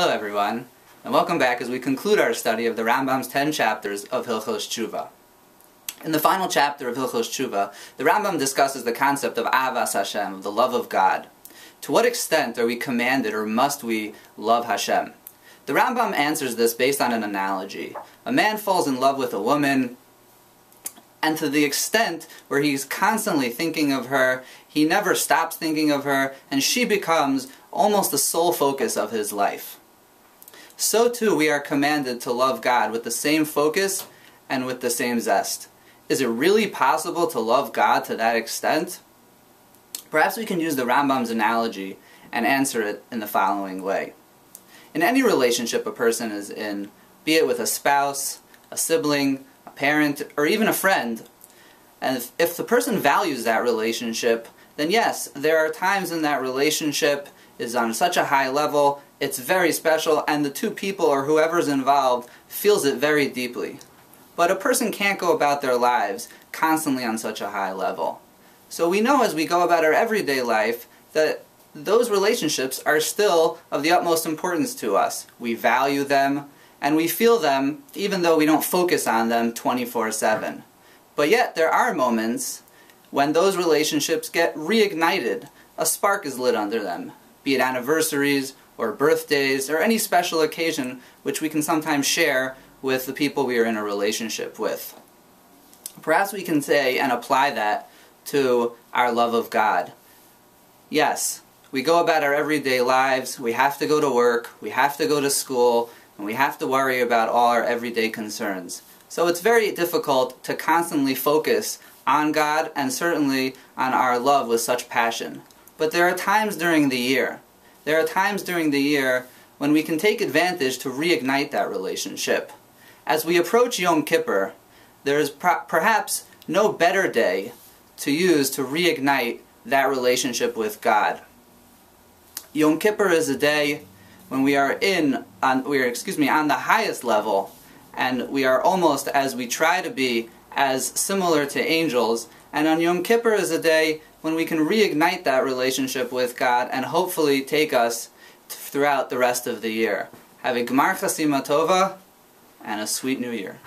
Hello everyone, and welcome back as we conclude our study of the Rambam's 10 chapters of Hilchos Tshuva. In the final chapter of Hilchos Tshuva, the Rambam discusses the concept of Avas Hashem, of the love of God. To what extent are we commanded or must we love Hashem? The Rambam answers this based on an analogy. A man falls in love with a woman, and to the extent where he's constantly thinking of her, he never stops thinking of her, and she becomes almost the sole focus of his life. So too we are commanded to love God with the same focus and with the same zest. Is it really possible to love God to that extent? Perhaps we can use the Rambam's analogy and answer it in the following way. In any relationship a person is in, be it with a spouse, a sibling, a parent, or even a friend, and if the person values that relationship, then yes, there are times in that relationship is on such a high level, it's very special, and the two people or whoever's involved feels it very deeply. But a person can't go about their lives constantly on such a high level. So we know as we go about our everyday life that those relationships are still of the utmost importance to us. We value them, and we feel them even though we don't focus on them 24/7. But yet there are moments when those relationships get reignited. A spark is lit under them, be it anniversaries or birthdays or any special occasion which we can sometimes share with the people we are in a relationship with. Perhaps we can say and apply that to our love of God. Yes, we go about our everyday lives, we have to go to work, we have to go to school, and we have to worry about all our everyday concerns. So it's very difficult to constantly focus on God and certainly on our love with such passion. But there are times during the year. There are times during the year when we can take advantage to reignite that relationship. As we approach Yom Kippur, there is perhaps no better day to use to reignite that relationship with God. Yom Kippur is a day when we are on the highest level, and we are almost, as we try to be, as similar to angels. And on Yom Kippur is a day when we can reignite that relationship with God and hopefully take us throughout the rest of the year. Have a Gmar Chasima Tova and a sweet new year.